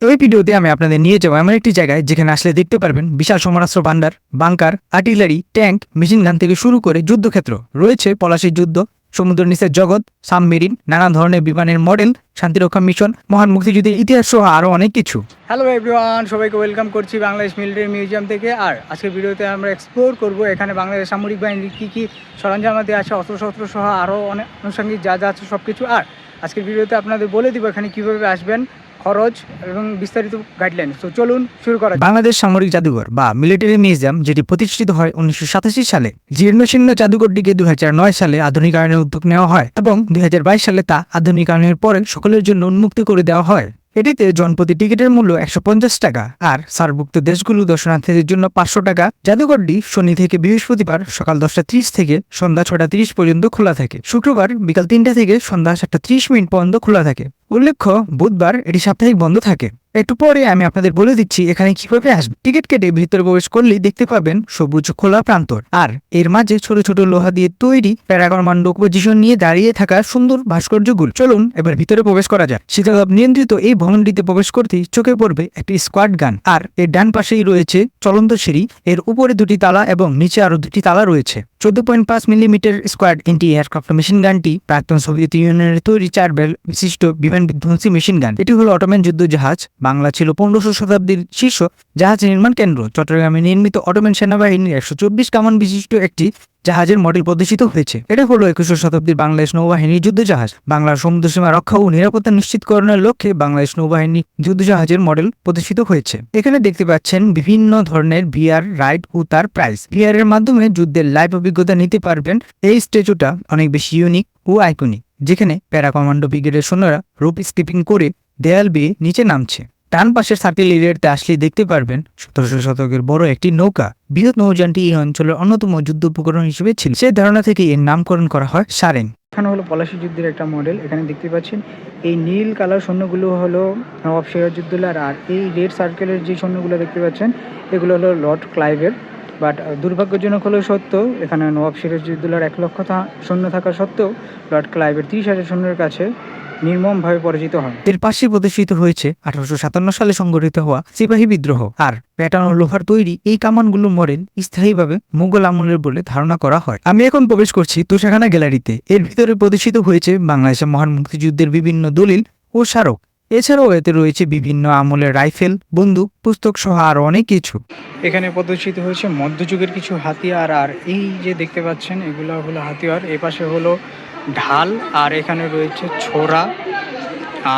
তো এই ভিডিওতে আমি আপনাদের নিয়ে যাবো এমন একটি জায়গায় যেখানে আসলে দেখতে পারবেন বিশাল সমরাস্ত্র ভান্ডার, bunker, artillery, tank, machine gun থেকে শুরু করে যুদ্ধক্ষেত্র রয়েছে। পলাশির যুদ্ধ, সমুদ্র নিচের জগৎ, সাবমেরিন, নানা ধরনের বিমানের মডেল, শান্তিরক্ষা মিশন, মহান মুক্তিযুদ্ধের ইতিহাস সহ আরো অনেক কিছু। হ্যালো এভরিওয়ান, সবাইকে ওয়েলকাম করছি বাংলাদেশ মিলিটারি মিউজিয়াম থেকে। আর আজকের ভিডিওতে আমরা এক্সপ্লোর করব এখানে বাংলাদেশ সামরিক বাহিনীর কী কী সরঞ্জামাদি আছে, অস্ত্রশস্ত্র সহ আরও অনেক আনুষঙ্গিক যা যা আছে সব কিছু। আর আজকের ভিডিওতে আপনাদের বলে দিব এখানে কীভাবে আসবেন, খরচ এবং বিস্তারিত গাইডলাইন। তো চলুন শুরু করা। বাংলাদেশ সামরিক জাদুঘর বা মিলিটারি মিউজিয়াম, যেটি প্রতিষ্ঠিত হয় 1987 সালে, জীর্ণশীর্ণ জাদুঘরটিকে 2009 সালে আধুনিকায়নের উদ্যোগ নেওয়া হয় এবং 2022 সালে তা আধুনিকায়নের পরে সকলের জন্য উন্মুক্ত করে দেওয়া হয়। এটিতে জনপ্রতি টিকিটের মূল্য 150 টাকা আর সার্কভুক্ত দেশগুলো দর্শনার্থীদের জন্য 500 টাকা। জাদুঘরটি শনি থেকে বৃহস্পতিবার সকাল 10টা 30 থেকে সন্ধ্যা 6টা 30 পর্যন্ত খোলা থাকে। শুক্রবার বিকাল 3টা থেকে সন্ধ্যা 7টা 30 পর্যন্ত খোলা থাকে। উল্লেখ্য, বুধবার এটি সাপ্তাহিক বন্ধ থাকে। একটু পরে আমি আপনাদের বলে দিচ্ছি এখানে কিভাবে আসবে। টিকিট কেটে ভিতরে প্রবেশ করলেই দেখতে পাবেন সবুজ খোলা প্রান্তর, আর এর মাঝে ছোট ছোট লোহা দিয়ে তৈরি প্যারাকমান্ডো পজিশন নিয়ে দাঁড়িয়ে থাকা সুন্দর ভাস্কর্যগুলো। চলুন এবার ভিতরে প্রবেশ করা যায়। শীতাতাপ নিয়ন্ত্রিত এই ভবনটিতে প্রবেশ করতেই চোখে পড়বে একটি স্কোয়াড গান, আর এর ডান পাশেই রয়েছে চলন্ত সিঁড়ি। এর উপরে 2টি তালা এবং নিচে আরো 2টি তালা রয়েছে। 14.5 millimetre squad anti aircraft machine গানটি প্রাক্তন সোভিয়েত ইউনিয়নের তৈরি 4 বেল বিশিষ্ট বিমান বিধ্বংসী মেশিন গান। এটি হলো অটোম্যান যুদ্ধ জাহাজ। বাংলা ছিল 1500 শতাব্দীর শীর্ষ জাহাজ নির্মাণ কেন্দ্র। চট্টগ্রামে নির্মিত অটোম্যান সেনাবাহিনীর 124 কামান বিশিষ্ট একটি জাহাজের মডেল প্রদর্শিত হয়েছে। এটা হলো 21শ শতাব্দীর বাংলাদেশ নৌবাহিনীর যুদ্ধ জাহাজ। বাংলার সমুদ্র সীমা রক্ষা ও নিরাপত্তা নিশ্চিতকরণের লক্ষ্যে বাংলাদেশ নৌবাহিনী যুদ্ধ জাহাজের মডেল প্রদর্শিত হয়েছে। এখানে দেখতে পাচ্ছেন বিভিন্ন ধরনের ভিআর রাইড ও তার প্রাইস। ভিআর এর মাধ্যমে যুদ্ধের লাইভ অভিজ্ঞতা নিতে পারবেন। এই স্ট্যাচুটা অনেক বেশি ইউনিক ও আইকনিক, যেখানে প্যারা কমান্ডো ব্রিগেডের সৈন্যরা রোপ স্কিপিং করে দেয়াল বেয়ে নিচে নামছে। ডান পাশের সার্কেল এরিয়াতে আসলে দেখতে পারবেন 1700 শতকের বড় একটি নৌকা। বৃহৎ নৌযানটি এই অঞ্চলের অন্যতম যুদ্ধ উপকরণ হিসেবে ছিল। সেই ধারণা থেকে এর নামকরণ করা হয় সারেং। এখানে হলো পলাশি যুদ্ধের একটা মডেল। এখানে দেখতে পাচ্ছেন এই নীল কালার সৈন্যগুলো হলো নবাব সিরাজউদ্দৌলার, আর এই রেড সার্কেলের যে সৈন্যগুলো দেখতে পাচ্ছেন এগুলো হলো লর্ড ক্লাইভের। বাট দুর্ভাগ্যজনক হলেও সত্য, এখানে নবাব সিরাজউদ্দৌলার 1 লক্ষ সৈন্য থাকা সত্ত্বেও লর্ড ক্লাইভের 30,000 সৈন্যের কাছে নির্মমভাবে পরাজিত হয়। এর পাশে প্রদর্শিত হয়েছে 1857 সালে সংঘটিত হওয়া সিপাহী বিদ্রোহ। আর প্যাটার্ন ও লোহার তৈরি এই কামানগুলোর মডেল স্থায়ীভাবে মুঘল আমলের বলে ধারণা করা হয়। আমি এখন প্রবেশ করছি তোষাখানা গ্যালারিতে। এর ভিতরে প্রদর্শিত হয়েছে বাংলাদেশের মহান মুক্তিযুদ্ধের বিভিন্ন দলিল ও স্মারক। এছাড়াও এতে রয়েছে বিভিন্ন আমলের রাইফেল, বন্দুক, পুস্তক সহ আরো অনেক কিছু। এখানে প্রদর্শিত হয়েছে মধ্যযুগের কিছু হাতিয়ার, আর এই যে দেখতে পাচ্ছেন এগুলো হলো হাতিয়ার। এ পাশে হলো ঢাল, আর এখানে রয়েছে ছোরা,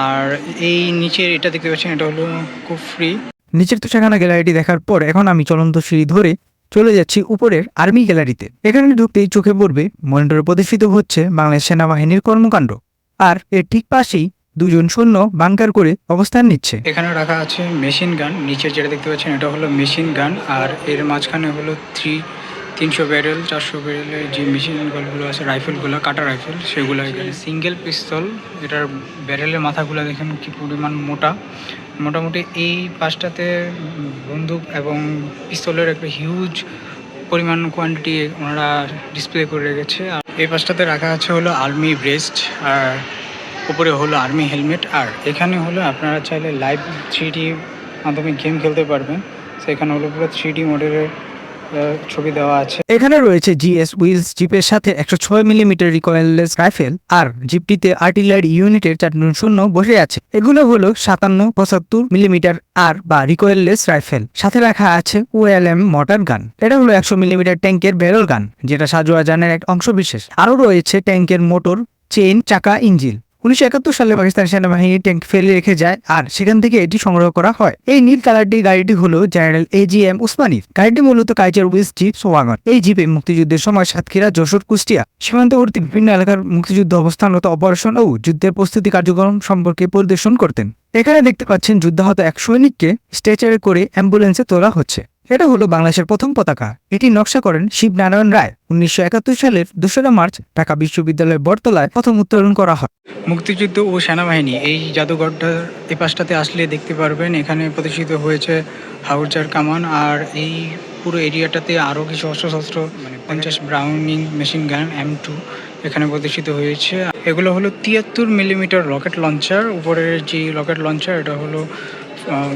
আর এই নিচে এটা দেখতে পাচ্ছেন এটা হলো কুফরি। নিচের তোষাখানা গ্যালারিটি দেখার পর এখন আমি চলন্ত সিঁড়ি ধরে চলে যাচ্ছি উপরের আর্মি গ্যালারিতে। এখানে ঢুকতেই চোখে পড়বে মনিটরে প্রদর্শিত হচ্ছে বাংলাদেশ সেনাবাহিনীর কর্মকাণ্ড, আর এর ঠিক পাশেই 2জন সৈন্য বাংকার করে অবস্থান নিচ্ছে। এখানে রাখা আছে মেশিন গান। নিচে যেটা দেখতে পাচ্ছেন এটা হলো মেশিন গান, আর এর মাঝখানে হলো 300 ব্যারেল 400 ব্যারেলের যে মেশিন গানগুলো আছে, রাইফেলগুলো, কাটা রাইফেল, সেগুলো এখানে। সিঙ্গেল পিস্তল, এটার ব্যারেলের মাথাগুলো দেখেন কি পরিমাণ মোটা। মোটামুটি এই পাশটাতে বন্দুক এবং পিস্তলের একটা হিউজ পরিমাণ কোয়ান্টিটি ওনারা ডিসপ্লে করে রেখেছে। আর এই পাশটাতে রাখা আছে হলো আর্মি ব্রেস্ট, আর উপরে হলো আর্মি হেলমেট। আর এখানে হলো আপনারা চাইলে লাইভ 3D মাধ্যমে গেম খেলতে পারবেন। সেখানে হলো পুরো 3D মডেলের ছবি দেওয়া আছে। এখানে রয়েছে জিএস উইলস জিপের সাথে 106 মিলিমিটার রিকয়েললেস রাইফেল, আর জিপটিতে আর্টিলারি ইউনিটের 4জন সৈন্য বসে আছে। এগুলো হলো 57-75 মিলিমিটার আর বা রিকয়েললেস রাইফেল। সাথে রাখা আছে ওএলএম মর্টার গান। এটা হলো 100 মিলিমিটার ট্যাঙ্কের ব্যারেল গান, যেটা সাজোয়া যানের এক অংশ বিশেষ। আরও রয়েছে ট্যাঙ্কের মোটর, চেইন, চাকা, ইঞ্জিন। 1971 সালে পাকিস্তান সেনাবাহিনী ট্যাঙ্ক ফেলে রেখে যায়, আর সেখান থেকে এটি সংগ্রহ করা হয়। এই নীল কালারটি গাড়িটি হলো জেনারেল AGM উসমানীর। গাড়িটি মূলত কাইজার উইলস জিপ ওয়াগন। এই জিপে মুক্তিযুদ্ধের সময় সাতক্ষীরা, যশোর, কুষ্টিয়া সীমান্তবর্তী বিভিন্ন এলাকার মুক্তিযুদ্ধ অবস্থানরত অপারেশন ও যুদ্ধের প্রস্তুতি কার্যক্রম সম্পর্কে পরিদর্শন করতেন। এখানে দেখতে পাচ্ছেন যুদ্ধাহত এক সৈনিককে স্ট্রেচারে করে অ্যাম্বুলেন্সে তোলা হচ্ছে। এটা হলো বাংলাদেশের প্রথম পতাকা। এটি নকশা করেন শিবনারায়ণ রায়। 1971 সালের 2রা মার্চ ঢাকা বিশ্ববিদ্যালয়ের বটতলায় প্রথম উত্তোলন করা হয়। মুক্তিযুদ্ধ ও সেনাবাহিনী এই জাদুঘরটার এই পাশটাতে আসলে দেখতে পারবেন এখানে প্রদর্শিত হয়েছে হাউজার কামান, আর এই পুরো এরিয়াটাতে আরও কিছু অস্ত্রশস্ত্র, মানে 50 ব্রাউনিং মেশিন গান M2 এখানে প্রদর্শিত হয়েছে। এগুলো হলো 73 মিলিমিটার রকেট লঞ্চার। উপরের যে রকেট লঞ্চার এটা হলো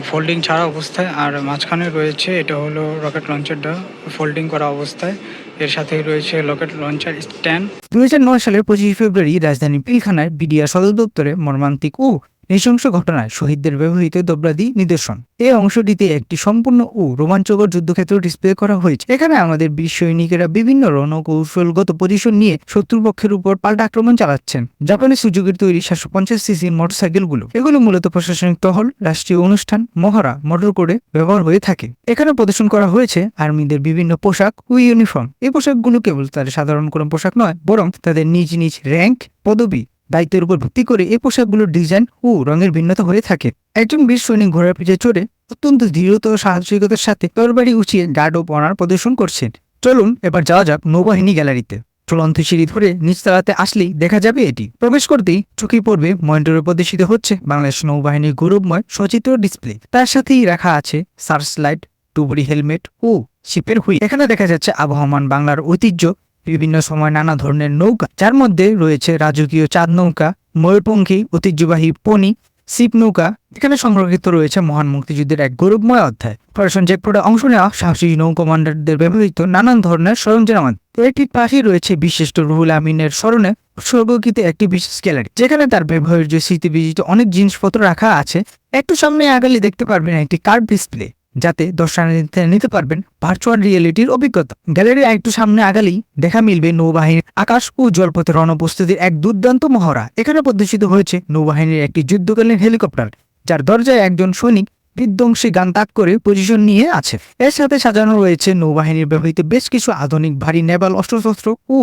ফোল্ডিং ছাড়া অবস্থায়, আর মাঝখানে রয়েছে এটা হলো রকেট লঞ্চারটা ফোল্ডিং করা অবস্থায়, এর সাথেই রয়েছে রকেট লঞ্চার স্ট্যান্ড। 2009 সালের 25 ফেব্রুয়ারি রাজধানী পিলখানায় বিডিআর সদর দপ্তরে মর্মান্তিক ও নৃশংস ঘটনায় শহীদদের ব্যবহৃত দ্রব্যাদি নিদর্শন। এই অংশটিতে একটি সম্পূর্ণ ও রোমাঞ্চকর যুদ্ধক্ষেত্র ডিসপ্লে করা হয়েছে। এখানে আমাদের বীর সৈনিকেরা বিভিন্ন রণকৌশলগত পজিশন নিয়ে শত্রুপক্ষের উপর পাল্টা আক্রমণ চালাচ্ছেন। জাপানি সুযোগের তৈরি 750 সিসির মোটরসাইকেলগুলো, এগুলো মূলত প্রশাসনিক টহল, রাষ্ট্রীয় অনুষ্ঠান, মহড়া, মোটর কোডে ব্যবহার হয়ে থাকে। এখানে প্রদর্শন করা হয়েছে আর্মিদের বিভিন্ন পোশাক ও ইউনিফর্ম। এই পোশাকগুলো কেবল তাদের সাধারণ কোনো পোশাক নয়, বরং তাদের নিজ নিজ র্যাঙ্ক, পদবি, দায়িত্বের উপর ভিত্তি করে এই পোশাকগুলোর ডিজাইন ও রঙের ভিন্নতা হয়ে থাকে। একজন বীর সৈনিক ঘোড়ার পিঠে চড়ে অত্যন্ত দৃঢ়তা ও সাহসিকতার সাথে তরবারি উঁচিয়ে গার্ড অফ অনার প্রদর্শন করছেন। চলুন এবার যাওয়া যাক নৌবাহিনী গ্যালারিতে। চলন্ত সিঁড়ি ধরে নিচতলাতে আসলেই দেখা যাবে এটি। প্রবেশ করতেই চোখে পড়বে মনিটরে প্রদর্শিত হচ্ছে বাংলাদেশ নৌবাহিনীর গৌরবময় সচিত্র ডিসপ্লে। তার সাথেই রাখা আছে সার্চ লাইট, টুবরি হেলমেট ও শিপের হুইল। এখানে দেখা যাচ্ছে আবহমান বাংলার ঐতিহ্য, বিভিন্ন সময় নানা ধরনের নৌকা, যার মধ্যে রয়েছে রাজকীয় চাঁদ নৌকা, ময়ূরপঙ্খী, ঐতিহ্যবাহী পনি, শিপ নৌকা। এখানে সংরক্ষিত রয়েছে মহান মুক্তিযুদ্ধের এক গৌরবময় অধ্যায়। অপারেশন জ্যাকপোর্টে অংশ নেওয়া সাহসী নৌ কমান্ডারদের ব্যবহৃত নানান ধরনের সরঞ্জাম। এর ঠিক পাশেই রয়েছে বিশিষ্ট রুহুল আমিনের স্মরণে উৎসর্গকৃত একটি বিশেষ গ্যালারি, যেখানে তার ব্যবহার্য স্মৃতিবিজিত অনেক জিনিসপত্র রাখা আছে। একটু সামনে আগালে দেখতে পারবেন একটি কার্ভ ডিসপ্লে, যাতে দর্শনার্থীরা নিতে পারবেন ভার্চুয়াল রিয়েলিটির অভিজ্ঞতা। গ্যালারির একটু সামনে আগালেই দেখা মিলবে নৌবাহিনীর আকাশ ও জলপথে রণপ্রস্তুতির এক দুর্দান্ত মহড়া। এখানে প্রদর্শিত হয়েছে নৌবাহিনীর একটি যুদ্ধকালীন হেলিকপ্টার, যার দরজায় একজন সৈনিক বিধ্বংসী গান তাক করে পজিশন নিয়ে আছে। এর সাথে সাজানো রয়েছে নৌবাহিনীর ব্যবহৃত বেশ কিছু আধুনিক ভারী নেভাল অস্ত্রশস্ত্র ও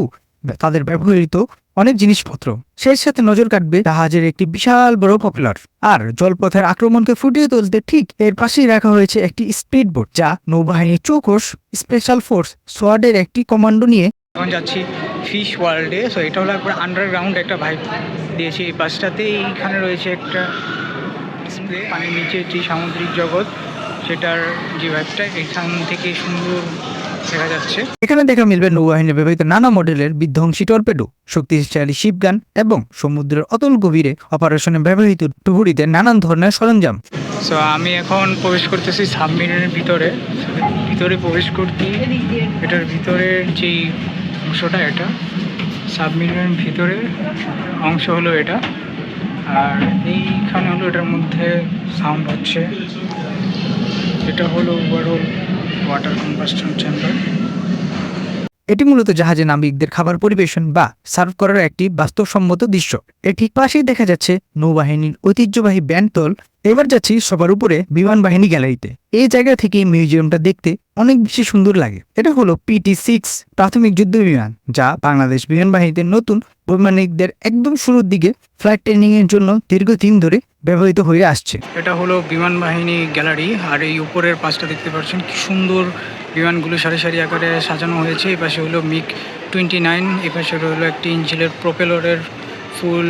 তাদের ব্যবহৃত অনেক জিনিসপত্র। সেই সাথে নজর কাটবে জাহাজের একটি বিশাল বড় পপুলার। আর জলপথের আক্রমণকে ফুটিয়ে তুলতে ঠিক এর পাশেই রাখা হয়েছে একটি স্পিড বোট, যা নৌবাহিনীর চৌকস স্পেশাল ফোর্স সোয়ার্ডের একটি কমান্ডো নিয়ে। এখন যাচ্ছি ফিশ ওয়ার্ল্ডে। সো এটা হলো একবার আন্ডারগ্রাউন্ড একটা ভাইব দিয়েছে এই বাসটাতে। এইখানে রয়েছে একটা ডিসপ্লে, পানির নিচে যে সামুদ্রিক জগৎ, সেটার যে ভাইবটা এখান থেকে সুন্দর দেখা যাচ্ছে। এখানে দেখা মিলবে নৌবাহিনীর ব্যবহৃত নানা মডেলের বিধ্বংসী টর্পেডো, শক্তিশালী শিপগান এবং সমুদ্রের অতল গভীরে অপারেশনে ব্যবহৃত টুহুরিতে নানান ধরনের সরঞ্জাম। সো আমি এখন প্রবেশ করতেছি সাবমেরিনের ভিতরে। ভিতরে প্রবেশ করতে এটার ভিতরের যেই অংশটা, এটা সাবমেরিনের ভিতরের অংশ হলো এটা। আর এইখানে হলো এটার মধ্যে সাউন্ড হচ্ছে। এটা হলো ওভারঅল ওয়াটার কম্বাস্টন চেম্বার। এটি মূলত জাহাজে নাবিকদের খাবার পরিবেশন বা সার্ভ করার একটি বাস্তবসম্মত দৃশ্য। এর ঠিক পাশেই দেখা যাচ্ছে নৌবাহিনীর ঐতিহ্যবাহী ব্যান্ডতল। এবার যাচ্ছি সবার উপরে বিমান বাহিনী গ্যালারিতে। এই জায়গা থেকে মিউজিয়ামটা দেখতে অনেক বেশি সুন্দর লাগে। এটা হলো PT-6 প্রাথমিক যুদ্ধ বিমান, যা বাংলাদেশ বিমান বাহিনীতে নতুন বৈমানিকদের একদম শুরুর দিকে ফ্লাইট ট্রেনিং এর জন্য দীর্ঘদিন ধরে ব্যবহৃত হয়ে আসছে। এটা হলো বিমান বাহিনী গ্যালারি। আর এই উপরের পাশটা দেখতে পাচ্ছেন কি সুন্দর বিমানগুলো সারি সারি আকারে সাজানো হয়েছে। এই পাশে হলো MiG-29, এই পাশে হলো একটি ইঞ্জিনের প্রপেলরের ফুল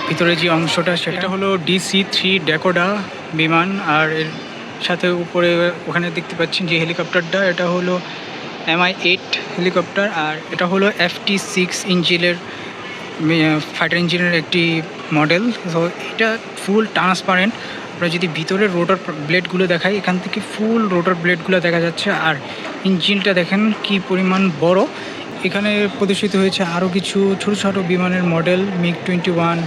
ভিতরে যে অংশটা, সেটা হলো DC-3 ড্যাকোডা বিমান। আর এর সাথে উপরে ওখানে দেখতে পাচ্ছেন যে হেলিকপ্টারটা, এটা হলো Mi-8 হেলিকপ্টার। আর এটা হলো FT-6 ইঞ্জিনের ফাইটার ইঞ্জিনের একটি মডেল। তো এটা ফুল ট্রান্সপারেন্ট। আমরা যদি ভিতরের রোটার ব্লেডগুলো দেখাই, এখান থেকে ফুল রোটার ব্লেডগুলো দেখা যাচ্ছে। আর ইঞ্জিনটা দেখেন কি পরিমাণ বড়। এখানে প্রদর্শিত হয়েছে আরও কিছু ছোট ছোট বিমানের মডেল, MiG-21,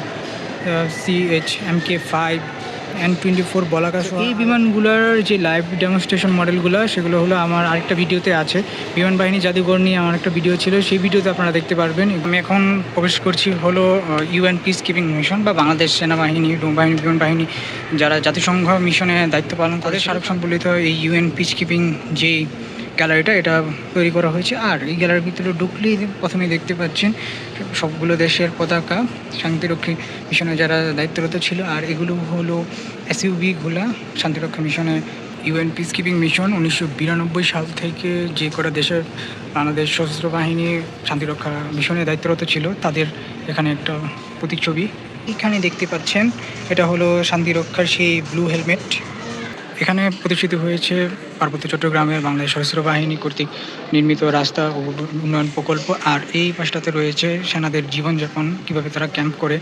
CH-MK5, N-24 বলাকা। এই বিমানগুলোর যে লাইভ ডেমনস্ট্রেশন মডেলগুলো, সেগুলো হলো আমার আরেকটা ভিডিওতে আছে। বিমান বাহিনী জাদুঘর নিয়ে আমার একটা ভিডিও ছিল, সেই ভিডিওতে আপনারা দেখতে পারবেন। আমি এখন প্রবেশ করছি হলো UN পিস কিপিং মিশন বা বাংলাদেশ সেনাবাহিনী, নৌবাহিনী, বিমান বাহিনী যারা জাতিসংঘ মিশনে দায়িত্ব পালন করে স্মারক সম্বলিত এই UN পিস কিপিং যে গ্যালারিটা, এটা তৈরি করা হয়েছে। আর এই গ্যালারির ভিতরে ঢুকলেই প্রথমেই দেখতে পাচ্ছেন সবগুলো দেশের পতাকা, শান্তিরক্ষী মিশনে যারা দায়িত্বরত ছিল। আর এগুলো হলো SUV-গুলা শান্তিরক্ষা মিশনে। UN পিস কিপিং মিশন 1992 সাল থেকে যে কটা দেশের বাংলাদেশ সশস্ত্র বাহিনী শান্তিরক্ষা মিশনে দায়িত্বরত ছিল, তাদের এখানে একটা প্রতিচ্ছবি এখানে দেখতে পাচ্ছেন। এটা হলো শান্তিরক্ষার সেই ব্লু হেলমেট। এখানে প্রদর্শিত হয়েছে পার্বত্য চট্টগ্রামের বাংলাদেশ সশস্ত্র বাহিনী কর্তৃক নির্মিত রাস্তা ও উন্নয়ন প্রকল্প। আর এই পাশটাতে রয়েছে সেনাদের জীবনযাপন, কীভাবে তারা ক্যাম্প করে,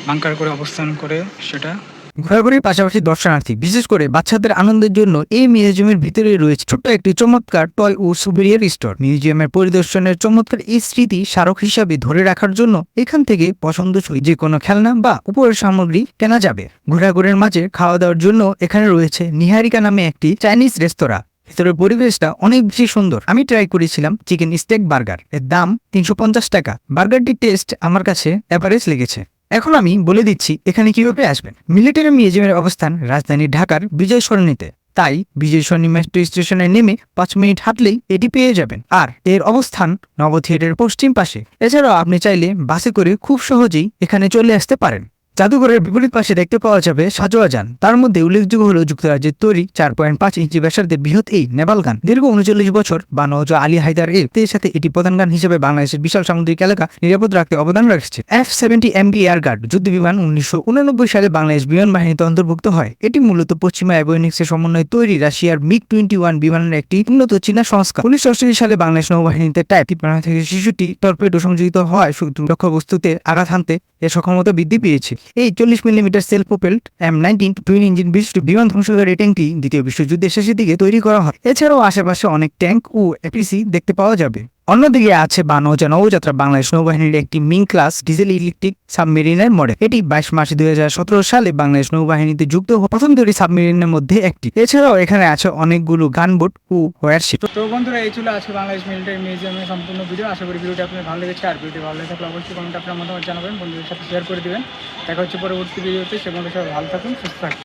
বাংকার করে অবস্থান করে, সেটা ঘোরাঘুরির পাশাপাশি দর্শনার্থী বিশেষ করে বাচ্চাদের আনন্দের জন্য এই মিউজিয়ামের ভিতরে রয়েছে ছোট্ট একটি চমৎকার টয় ও সুভেনিয়ার স্টোর। মিউজিয়ামের পরিদর্শনের চমৎকার এই স্মৃতি স্মারক হিসাবে ধরে রাখার জন্য এখান থেকে পছন্দসই যে কোনো খেলনা বা উপহার সামগ্রী কেনা যাবে। ঘোরাঘুরির মাঝে খাওয়া দাওয়ার জন্য এখানে রয়েছে নিহারিকা নামে একটি চাইনিজ রেস্তোরাঁ। ভিতরের পরিবেশটা অনেক বেশি সুন্দর। আমি ট্রাই করেছিলাম চিকেন স্টেক বার্গার, এর দাম 350 টাকা। বার্গারটির টেস্ট আমার কাছে এভারেজ লেগেছে। এখন আমি বলে দিচ্ছি এখানে কিভাবে আসবেন। মিলিটারি মিউজিয়ামের অবস্থান রাজধানী ঢাকার বিজয় সরণিতে, তাই বিজয় সরণি মেট্রো স্টেশনে নেমে 5 মিনিট হাঁটলেই এটি পেয়ে যাবেন। আর এর অবস্থান নব থিয়েটারের পশ্চিম পাশে। এছাড়াও আপনি চাইলে বাসে করে খুব সহজেই এখানে চলে আসতে পারেন। জাদুঘরের বিপরীত পাশে দেখতে পাওয়া যাবে সাজোয়া যান। তার মধ্যে উল্লেখযোগ্য হল যুক্তরাজ্যের তৈরি 4.5 ইঞ্চি ব্যাসার্ধের বৃহৎ এই নেভাল গান। দীর্ঘ 39 বছর বানওয়াজ আলী হায়দার এর সাথে এটি প্রধান গান হিসেবে বাংলাদেশের বিশাল সামুদ্রিক এলাকা নিরাপদ রাখতে অবদান রাখছে। F-70 MB এয়ারগার্ড যুদ্ধ বিমান 1989 সালে বাংলাদেশ বিমান বাহিনীতে অন্তর্ভুক্ত হয়। এটি মূলত পশ্চিমা অ্যাভিওনিক্সের সমন্বয়ে তৈরি রাশিয়ার MiG-21 বিমানের একটি উন্নত চীনা সংস্কার। 1988 সালে বাংলাদেশ নৌবাহিনীতে টাইপ 53 থেকে 66টি টর্পেডো সংযোজিত হওয়ায় শত্রু লক্ষ্যবস্তুতে আঘাত হানতে এর সক্ষমতা বৃদ্ধি পেয়েছে। এই 40 millimetre self propelled M19 twin engine বিশিষ্ট বিমান ধ্বংসকারী ট্যাঙ্কটি দ্বিতীয় বিশ্বযুদ্ধের শেষের দিকে তৈরি করা হয়। এছাড়াও আশেপাশে অনেক ট্যাঙ্ক ও এপিসি দেখতে পাওয়া যাবে। অন্যদিকে আছে বানওয়াজা নৌযাত্রা, বাংলাদেশ নৌবাহিনীর একটি মিং ক্লাস ডিজেল ইলেকট্রিক সাবমেরিনের মডেল। এটি 22 মার্চ 2017 সালে বাংলাদেশ নৌবাহিনীতে যুক্ত হওয়া প্রথম তৈরি সাবমেরিনের মধ্যে একটি। এছাড়াও এখানে আছে অনেকগুলো গানবোট ও ওয়ারশিপ। তো বন্ধুরা, এই ছিল আজকে বাংলাদেশ মিলিটারি মিউজিয়ামের সম্পূর্ণ ভিডিও। আশা করি ভিডিওটি আপনার ভালো লেগেছে। আর ভিডিও ভালো লেগে থাকলে অবশ্যই কমেন্টে আপনার মতামত জানাবেন, বন্ধুদের সাথে শেয়ার করে দিবেন। দেখা হচ্ছে পরবর্তী ভিডিওতে। সে মধ্যে সবাই ভালো থাকুন, সুস্থ থাকুন।